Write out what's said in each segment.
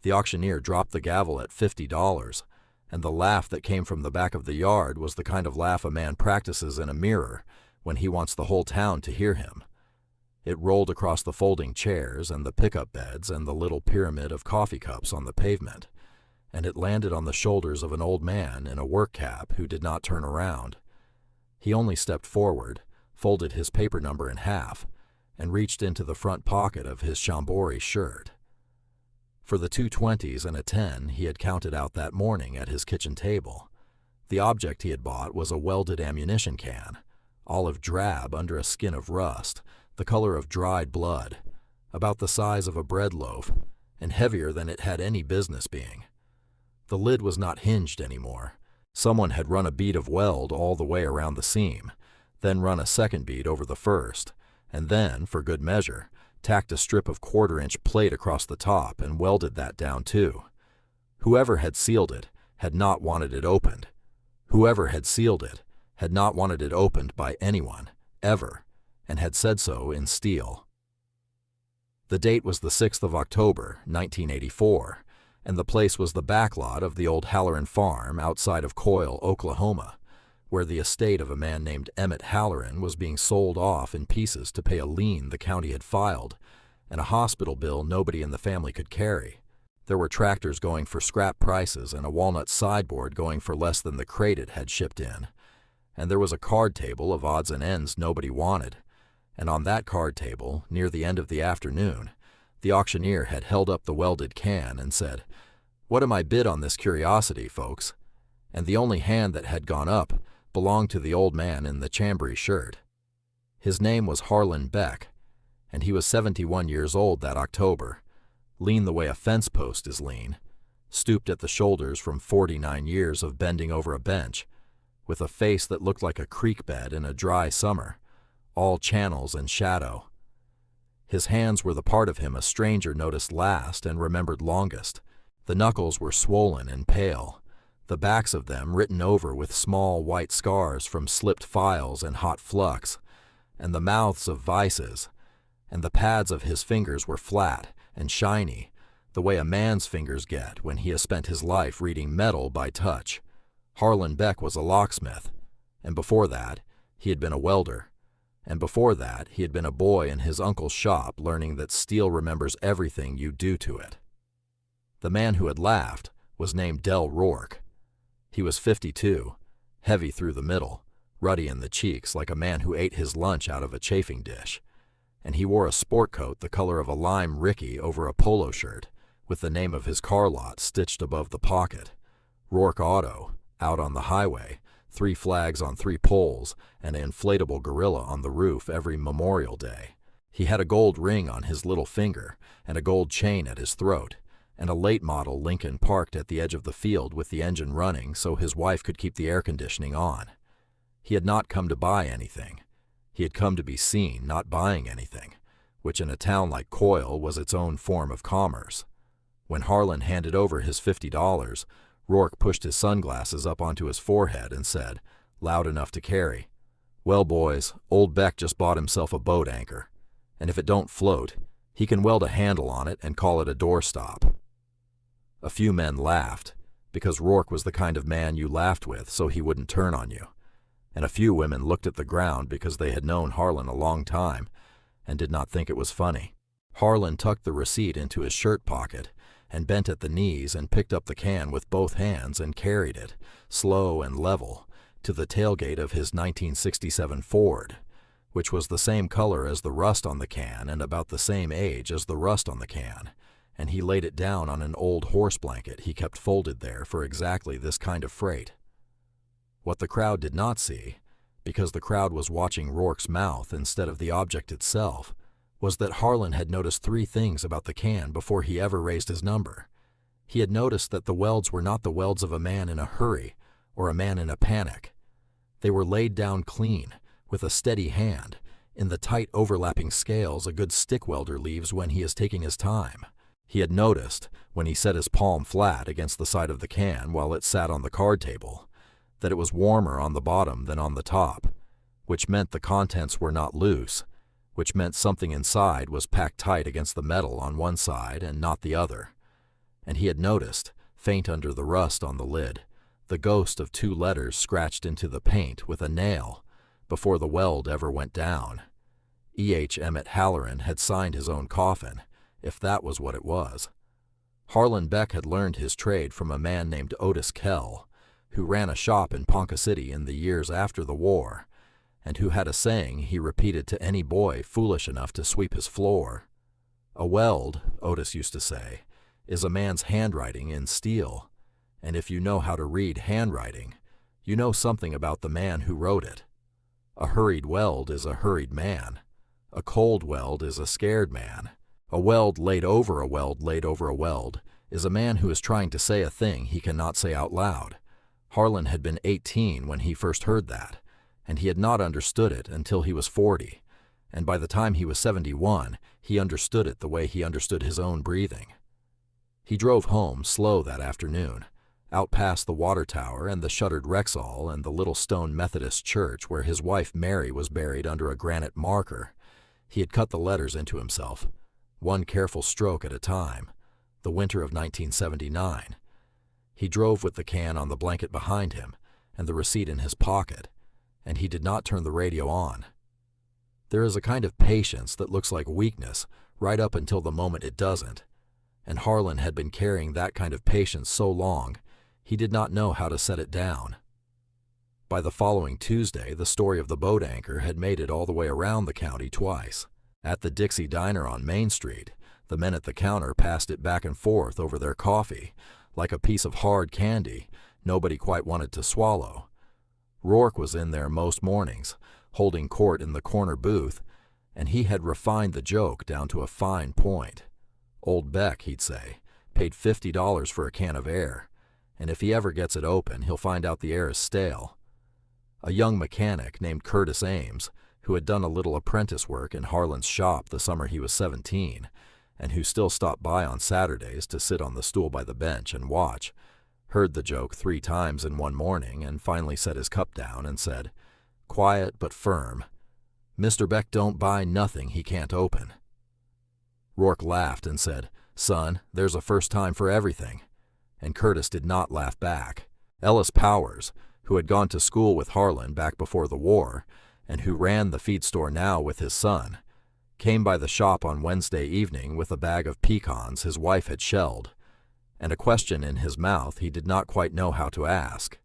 The auctioneer dropped the gavel at $50, and the laugh that came from the back of the yard was the kind of laugh a man practices in a mirror when he wants the whole town to hear him. It rolled across the folding chairs and the pickup beds and the little pyramid of coffee cups on the pavement, and it landed on the shoulders of an old man in a work cap who did not turn around. He only stepped forward, folded his paper number in half, and reached into the front pocket of his Chambori shirt. For the 2 20s and a 10 he had counted out that morning at his kitchen table, the object he had bought was a welded ammunition can, olive drab under a skin of rust, the color of dried blood, about the size of a bread loaf, and heavier than it had any business being. The lid was not hinged anymore. Someone had run a bead of weld all the way around the seam, then run a second bead over the first, and then, for good measure, tacked a strip of 1/4-inch plate across the top and welded that down too. Whoever had sealed it had not wanted it opened. Whoever had sealed it had not wanted it opened by anyone, ever, and had said so in steel. The date was the 6th of October, 1984, and the place was the backlot of the old Howerin farm outside of Coyle, Oklahoma, where the estate of a man named Emmett Howerin was being sold off in pieces to pay a lien the county had filed, and a hospital bill nobody in the family could carry. There were tractors going for scrap prices and a walnut sideboard going for less than the crate it had shipped in, and there was a card table of odds and ends nobody wanted, and on that card table, near the end of the afternoon, the auctioneer had held up the welded can and said, "What am I bid on this curiosity, folks?" And the only hand that had gone up belonged to the old man in the chambray shirt. His name was Harlan Beck, and he was 71 years old that October, lean the way a fence post is lean, stooped at the shoulders from 49 years of bending over a bench, with a face that looked like a creek bed in a dry summer, all channels and shadow. His hands were the part of him a stranger noticed last and remembered longest. The knuckles were swollen and pale, the backs of them written over with small white scars from slipped files and hot flux, and the mouths of vices, and the pads of his fingers were flat and shiny, the way a man's fingers get when he has spent his life reading metal by touch. Harlan Beck was a locksmith, and before that, he had been a welder, and before that, he had been a boy in his uncle's shop learning that steel remembers everything you do to it. The man who had laughed was named Del Rourke. He was 52, heavy through the middle, ruddy in the cheeks like a man who ate his lunch out of a chafing dish, and he wore a sport coat the color of a lime Ricky over a polo shirt, with the name of his car lot stitched above the pocket. Rourke Auto, out on the highway, 3 flags on 3 poles, and an inflatable gorilla on the roof every Memorial Day. He had a gold ring on his little finger and a gold chain at his throat, and a late model Lincoln parked at the edge of the field with the engine running so his wife could keep the air conditioning on. He had not come to buy anything. He had come to be seen not buying anything, which in a town like Coyle was its own form of commerce. When Harlan handed over his $50, Rourke pushed his sunglasses up onto his forehead and said, loud enough to carry, "Well, boys, old Beck just bought himself a boat anchor, and if it don't float, he can weld a handle on it and call it a doorstop." A few men laughed, because Rourke was the kind of man you laughed with so he wouldn't turn on you, and a few women looked at the ground because they had known Harlan a long time and did not think it was funny. Harlan tucked the receipt into his shirt pocket and bent at the knees and picked up the can with both hands and carried it, slow and level, to the tailgate of his 1967 Ford, which was the same color as the rust on the can and about the same age as the rust on the can, and he laid it down on an old horse blanket he kept folded there for exactly this kind of freight. What the crowd did not see, because the crowd was watching Rourke's mouth instead of the object itself, was that Harlan had noticed 3 things about the can before he ever raised his number. He had noticed that the welds were not the welds of a man in a hurry or a man in a panic. They were laid down clean, with a steady hand, in the tight overlapping scales a good stick welder leaves when he is taking his time. He had noticed, when he set his palm flat against the side of the can while it sat on the card table, that it was warmer on the bottom than on the top, which meant the contents were not loose, which meant something inside was packed tight against the metal on one side and not the other. and he had noticed, faint under the rust on the lid, the ghost of 2 letters scratched into the paint with a nail before the weld ever went down. E.H. Emmett Howerin had signed his own coffin, if that was what it was. Harlan Beck had learned his trade from a man named Otis Kell, who ran a shop in Ponca City in the years after the war, and who had a saying he repeated to any boy foolish enough to sweep his floor. A weld, Otis used to say, is a man's handwriting in steel, and if you know how to read handwriting, you know something about the man who wrote it. A hurried weld is a hurried man. A cold weld is a scared man. A weld laid over a weld laid over a weld is a man who is trying to say a thing he cannot say out loud. Harlan had been 18 when he first heard that, and he had not understood it until he was 40, and by the time he was 71, he understood it the way he understood his own breathing. He drove home slow that afternoon, out past the water tower and the shuttered Rexall and the little stone Methodist church where his wife Mary was buried under a granite marker. He had cut the letters into himself, one careful stroke at a time, the winter of 1979. He drove with the can on the blanket behind him and the receipt in his pocket, and he did not turn the radio on. There is a kind of patience that looks like weakness right up until the moment it doesn't, and Harlan had been carrying that kind of patience so long he did not know how to set it down. By the following Tuesday, the story of the boat anchor had made it all the way around the county twice. At the Dixie Diner on Main Street, the men at the counter passed it back and forth over their coffee, like a piece of hard candy nobody quite wanted to swallow. Rourke was in there most mornings, holding court in the corner booth, and he had refined the joke down to a fine point. Old Beck, he'd say, paid $50 for a can of air, and if he ever gets it open, he'll find out the air is stale. A young mechanic named Curtis Ames, who had done a little apprentice work in Harlan's shop the summer he was 17, and who still stopped by on Saturdays to sit on the stool by the bench and watch, heard the joke 3 times in one morning and finally set his cup down and said, quiet but firm, "Mr. Beck don't buy nothing he can't open." Rourke laughed and said, "Son, there's a first time for everything." And Curtis did not laugh back. Ellis Powers, who had gone to school with Harlan back before the war, and who ran the feed store now with his son, came by the shop on Wednesday evening with a bag of pecans his wife had shelled, and a question in his mouth he did not quite know how to ask.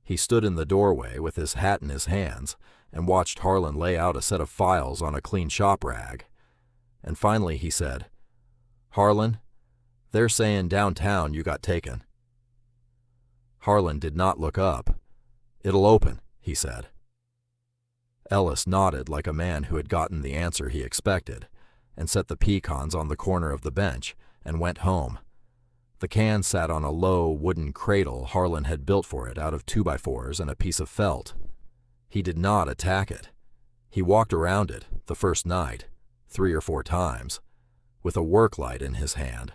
He stood in the doorway with his hat in his hands and watched Harlan lay out a set of files on a clean shop rag. And finally he said, "Harlan, they're saying downtown you got taken." Harlan did not look up. "It'll open," he said. Ellis nodded like a man who had gotten the answer he expected, and set the pecans on the corner of the bench and went home. The can sat on a low wooden cradle Harlan had built for it out of 2x4s and a piece of felt. He did not attack it. He walked around it, the first night, 3 or 4 times, with a work light in his hand,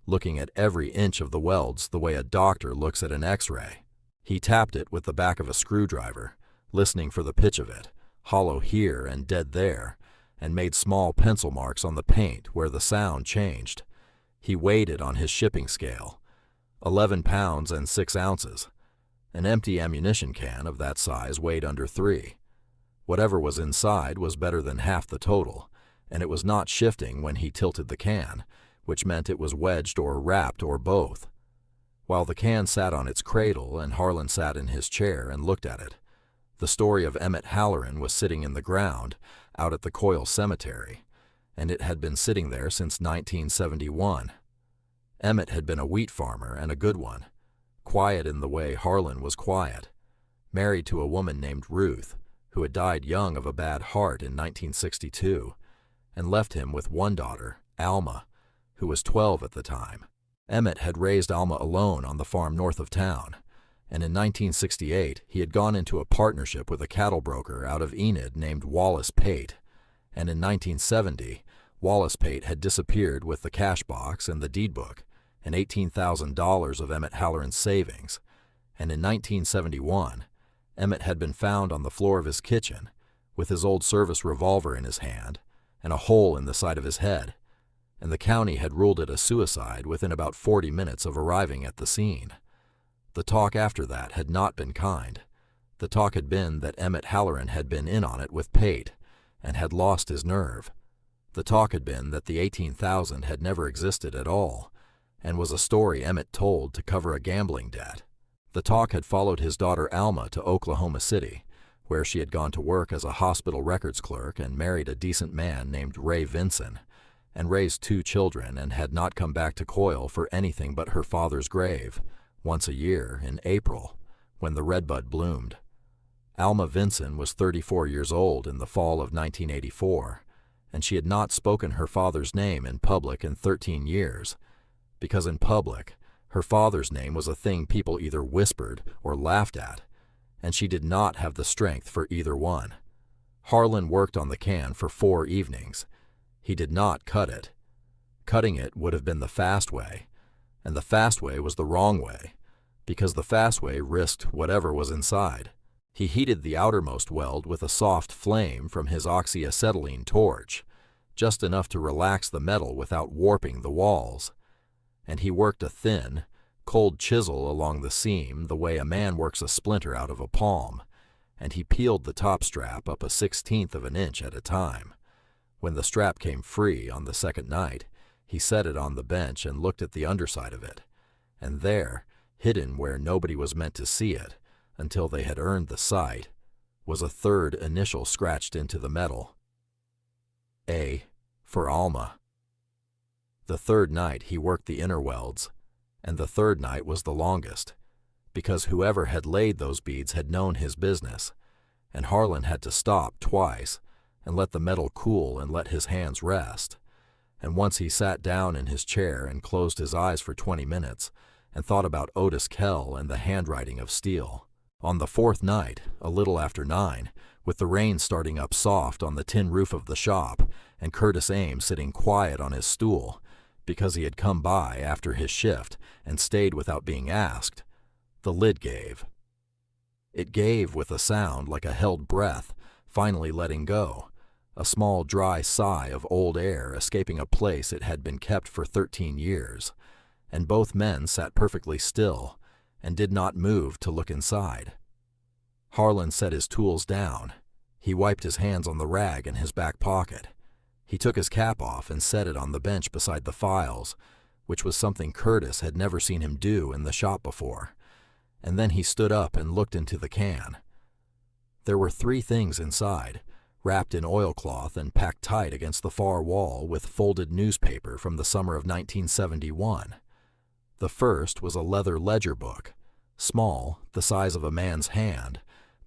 looking at every inch of the welds the way a doctor looks at an X-ray. He tapped it with the back of a screwdriver, listening for the pitch of it, hollow here and dead there, and made small pencil marks on the paint where the sound changed. He weighed it on his shipping scale, 11 pounds and 6 ounces. An empty ammunition can of that size weighed under 3. Whatever was inside was better than half the total, and it was not shifting when he tilted the can, which meant it was wedged or wrapped or both. While the can sat on its cradle and Harlan sat in his chair and looked at it, the story of Emmett Howerin was sitting in the ground out at the Coyle Cemetery, and it had been sitting there since 1971. Emmett had been a wheat farmer and a good one, quiet in the way Harlan was quiet, married to a woman named Ruth, who had died young of a bad heart in 1962, and left him with one daughter, Alma, who was 12 at the time. Emmett had raised Alma alone on the farm north of town, and in 1968 he had gone into a partnership with a cattle broker out of Enid named Wallace Pate, and in 1970 Wallace Pate had disappeared with the cash box and the deed book and $18,000 of Emmett Howerin's savings, and in 1971 Emmett had been found on the floor of his kitchen with his old service revolver in his hand and a hole in the side of his head, and the county had ruled it a suicide within about 40 minutes of arriving at the scene. The talk after that had not been kind. The talk had been that Emmett Howerin had been in on it with Pate and had lost his nerve. The talk had been that the 18,000 had never existed at all and was a story Emmett told to cover a gambling debt. The talk had followed his daughter Alma to Oklahoma City, where she had gone to work as a hospital records clerk and married a decent man named Ray Vinson, and raised 2 children and had not come back to Coyle for anything but her father's grave, once a year in April, when the redbud bloomed. Alma Vinson was 34 years old in the fall of 1984, and she had not spoken her father's name in public in 13 years, because in public, her father's name was a thing people either whispered or laughed at, and she did not have the strength for either one. Harlan worked on the can for 4 evenings. He did not cut it. Cutting it would have been the fast way, and the fast way was the wrong way, because the fast way risked whatever was inside. He heated the outermost weld with a soft flame from his oxyacetylene torch, just enough to relax the metal without warping the walls. And he worked a thin, cold chisel along the seam the way a man works a splinter out of a palm, and he peeled the top strap up a 1/16 of an inch at a time. When the strap came free on the second night, he set it on the bench and looked at the underside of it, and there, hidden where nobody was meant to see it until they had earned the sight, was a third initial scratched into the metal. A for Alma. The third night he worked the inner welds, and the third night was the longest, because whoever had laid those beads had known his business, and Harlan had to stop twice and let the metal cool and let his hands rest. And once he sat down in his chair and closed his eyes for 20 minutes and thought about Otis Kell and the handwriting of steel. On the fourth night, a little after 9, with the rain starting up soft on the tin roof of the shop and Curtis Ames sitting quiet on his stool because he had come by after his shift and stayed without being asked, the lid gave. It gave with a sound like a held breath, finally letting go, a small dry sigh of old air escaping a place it had been kept for 13 years, and both men sat perfectly still and did not move to look inside. Harlan set his tools down. He wiped his hands on the rag in his back pocket. He took his cap off and set it on the bench beside the files, which was something Curtis had never seen him do in the shop before, and then he stood up and looked into the can. There were 3 things inside, wrapped in oilcloth and packed tight against the far wall with folded newspaper from the summer of 1971. The first was a leather ledger book, small, the size of a man's hand,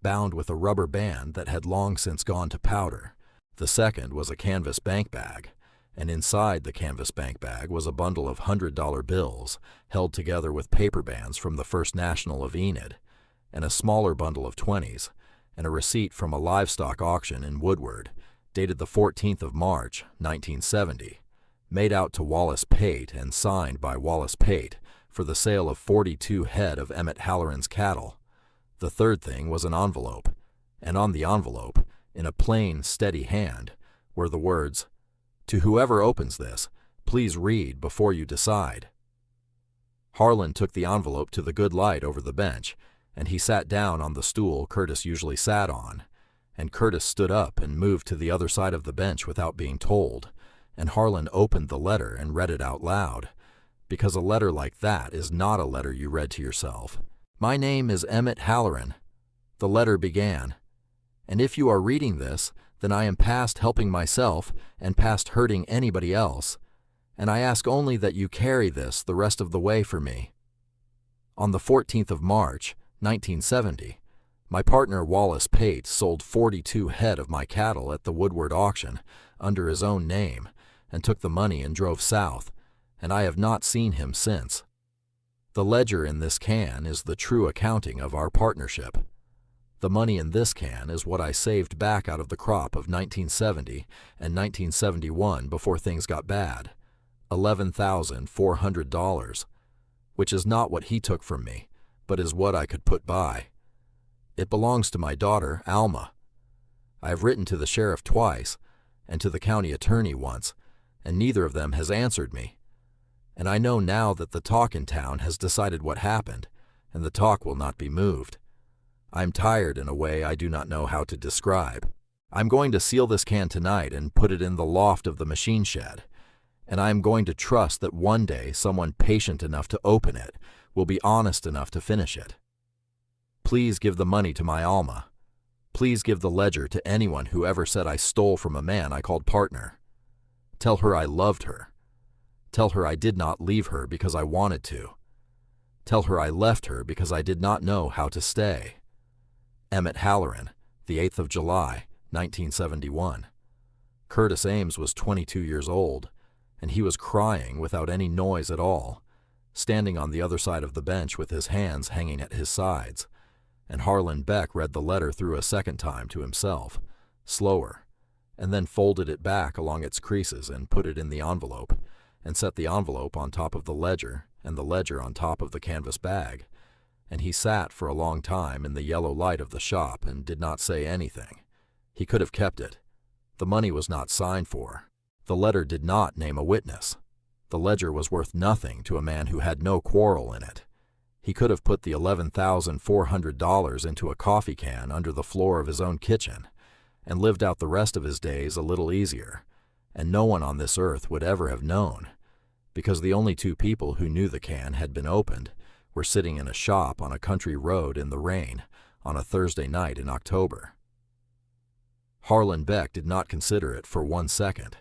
bound with a rubber band that had long since gone to powder. The second was a canvas bank bag, and inside the canvas bank bag was a bundle of $100 bills held together with paper bands from the First National of Enid, and a smaller bundle of 20s, and a receipt from a livestock auction in Woodward, dated the 14th of March, 1970, made out to Wallace Pate and signed by Wallace Pate for the sale of 42 head of Emmett Howerin's cattle. The third thing was an envelope, and on the envelope, in a plain, steady hand, were the words, "To whoever opens this, please read before you decide." Harlan took the envelope to the good light over the bench, and he sat down on the stool Curtis usually sat on, and Curtis stood up and moved to the other side of the bench without being told, and Harlan opened the letter and read it out loud, because a letter like that is not a letter you read to yourself. "My name is Emmett Howerin," the letter began, "and if you are reading this, then I am past helping myself and past hurting anybody else, and I ask only that you carry this the rest of the way for me. On the 14th of March, 1970, my partner Wallace Pate sold 42 head of my cattle at the Woodward auction under his own name and took the money and drove south, and I have not seen him since. The ledger in this can is the true accounting of our partnership. The money in this can is what I saved back out of the crop of 1970 and 1971 before things got bad, $11,400, which is not what he took from me, but is what I could put by. It belongs to my daughter, Alma. I have written to the sheriff twice, and to the county attorney once, and neither of them has answered me. And I know now that the talk in town has decided what happened, and the talk will not be moved. I'm tired in a way I do not know how to describe. I'm going to seal this can tonight and put it in the loft of the machine shed, and I am going to trust that one day someone patient enough to open it will be honest enough to finish it. Please give the money to my Alma. Please give the ledger to anyone who ever said I stole from a man I called partner. Tell her I loved her. Tell her I did not leave her because I wanted to. Tell her I left her because I did not know how to stay. Emmett Howerin, the 8th of July, 1971. Curtis Ames was 22 years old, and he was crying without any noise at all, standing on the other side of the bench with his hands hanging at his sides, and Harlan Beck read the letter through a second time to himself, slower, and then folded it back along its creases and put it in the envelope, and set the envelope on top of the ledger and the ledger on top of the canvas bag, and he sat for a long time in the yellow light of the shop and did not say anything. He could have kept it. The money was not signed for. The letter did not name a witness. The ledger was worth nothing to a man who had no quarrel in it. He could have put the $11,400 into a coffee can under the floor of his own kitchen and lived out the rest of his days a little easier, and no one on this earth would ever have known, because the only two people who knew the can had been opened were sitting in a shop on a country road in the rain on a Thursday night in October. Harlan Beck did not consider it for 1 second.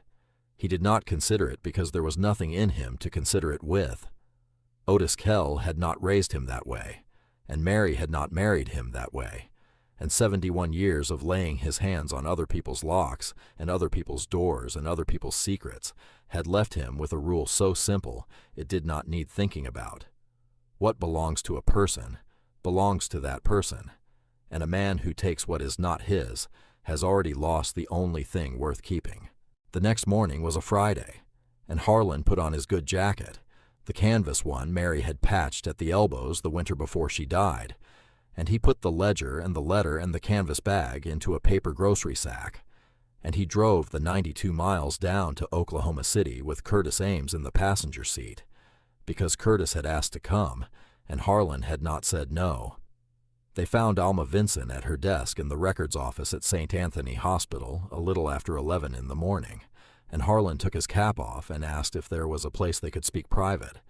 He did not consider it because there was nothing in him to consider it with. Otis Kell had not raised him that way, and Mary had not married him that way, and 71 years of laying his hands on other people's locks and other people's doors and other people's secrets had left him with a rule so simple it did not need thinking about. What belongs to a person belongs to that person, and a man who takes what is not his has already lost the only thing worth keeping. The next morning was a Friday, and Harlan put on his good jacket, the canvas one Mary had patched at the elbows the winter before she died, and he put the ledger and the letter and the canvas bag into a paper grocery sack, and he drove the 92 miles down to Oklahoma City with Curtis Ames in the passenger seat, because Curtis had asked to come, and Harlan had not said no. They found Alma Vinson at her desk in the records office at St. Anthony Hospital a little after 11 in the morning, and Harlan took his cap off and asked if there was a place they could speak private,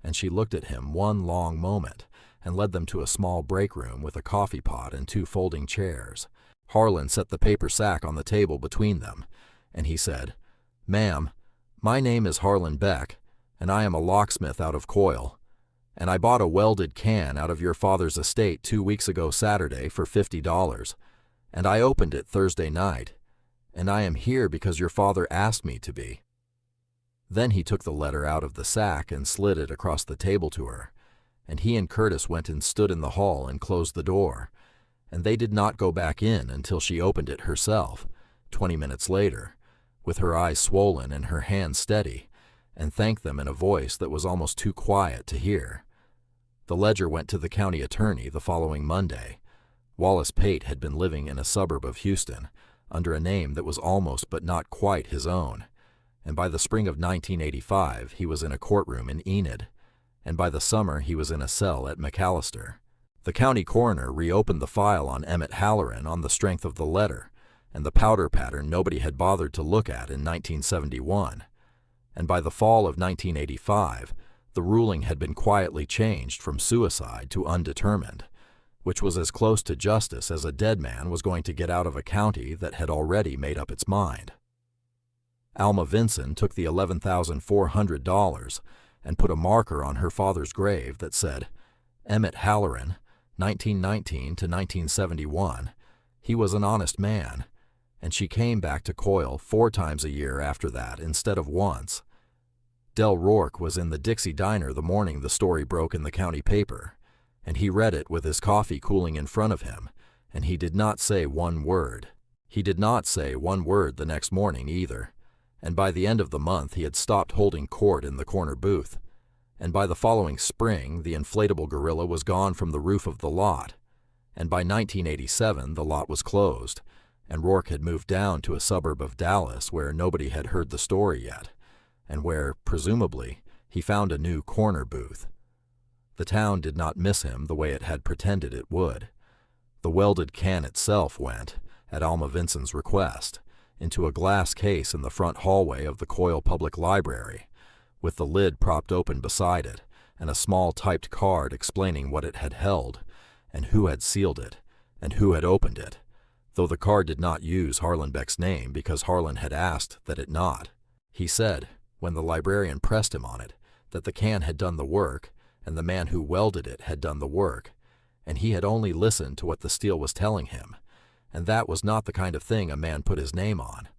and she looked at him one long moment and led them to a small break room with a coffee pot and 2 folding chairs. Harlan set the paper sack on the table between them, and he said, "Ma'am, my name is Harlan Beck, and I am a locksmith out of Coyle, and I bought a welded can out of your father's estate 2 weeks ago Saturday for $50, and I opened it Thursday night, and I am here because your father asked me to be." Then he took the letter out of the sack and slid it across the table to her, and he and Curtis went and stood in the hall and closed the door, and they did not go back in until she opened it herself, 20 minutes later, with her eyes swollen and her hands steady, and thanked them in a voice that was almost too quiet to hear. The ledger went to the county attorney the following Monday. Wallace Pate had been living in a suburb of Houston, under a name that was almost but not quite his own, and by the spring of 1985 he was in a courtroom in Enid, and by the summer he was in a cell at McAllister. The county coroner reopened the file on Emmett Howerin on the strength of the letter and the powder pattern nobody had bothered to look at in 1971, and by the fall of 1985 the ruling had been quietly changed from suicide to undetermined, which was as close to justice as a dead man was going to get out of a county that had already made up its mind. Alma Vinson took the $11,400 and put a marker on her father's grave that said, "Emmett Howerin, 1919 to 1971. He was an honest man," and she came back to Coyle 4 times a year after that instead of once. Del Rourke was in the Dixie Diner the morning the story broke in the county paper, and he read it with his coffee cooling in front of him, and he did not say one word. He did not say one word the next morning either, and by the end of the month he had stopped holding court in the corner booth, and by the following spring the inflatable gorilla was gone from the roof of the lot, and by 1987 the lot was closed, and Rourke had moved down to a suburb of Dallas where nobody had heard the story yet, and where, presumably, he found a new corner booth. The town did not miss him the way it had pretended it would. The welded can itself went, at Alma Vinson's request, into a glass case in the front hallway of the Coyle Public Library, with the lid propped open beside it, and a small typed card explaining what it had held, and who had sealed it, and who had opened it, though the card did not use Harlan Beck's name because Harlan had asked that it not. He said, when the librarian pressed him on it, that the can had done the work, and the man who welded it had done the work, and he had only listened to what the steel was telling him, and that was not the kind of thing a man put his name on.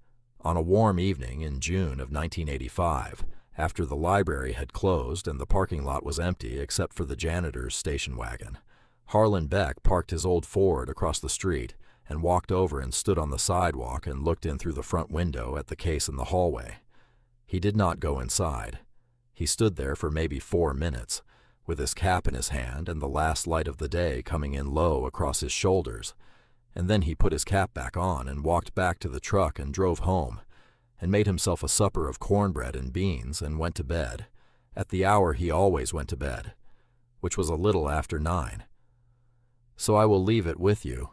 On a warm evening in June of 1985, after the library had closed and the parking lot was empty except for the janitor's station wagon, Harlan Beck parked his old Ford across the street and walked over and stood on the sidewalk and looked in through the front window at the case in the hallway. He did not go inside. He stood there for maybe 4 minutes, with his cap in his hand and the last light of the day coming in low across his shoulders, and then he put his cap back on and walked back to the truck and drove home, and made himself a supper of cornbread and beans and went to bed, at the hour he always went to bed, which was a little after 9. So I will leave it with you,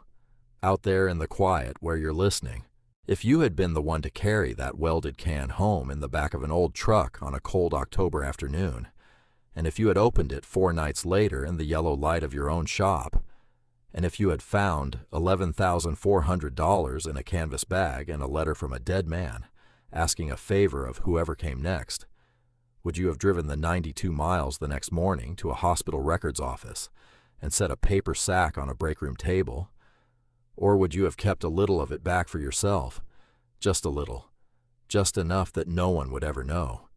out there in the quiet where you're listening. If you had been the one to carry that welded can home in the back of an old truck on a cold October afternoon, and if you had opened it 4 nights later in the yellow light of your own shop, and if you had found $11,400 in a canvas bag and a letter from a dead man, asking a favor of whoever came next, would you have driven the 92 miles the next morning to a hospital records office and set a paper sack on a breakroom table? Or would you have kept a little of it back for yourself, just a little, just enough that no one would ever know?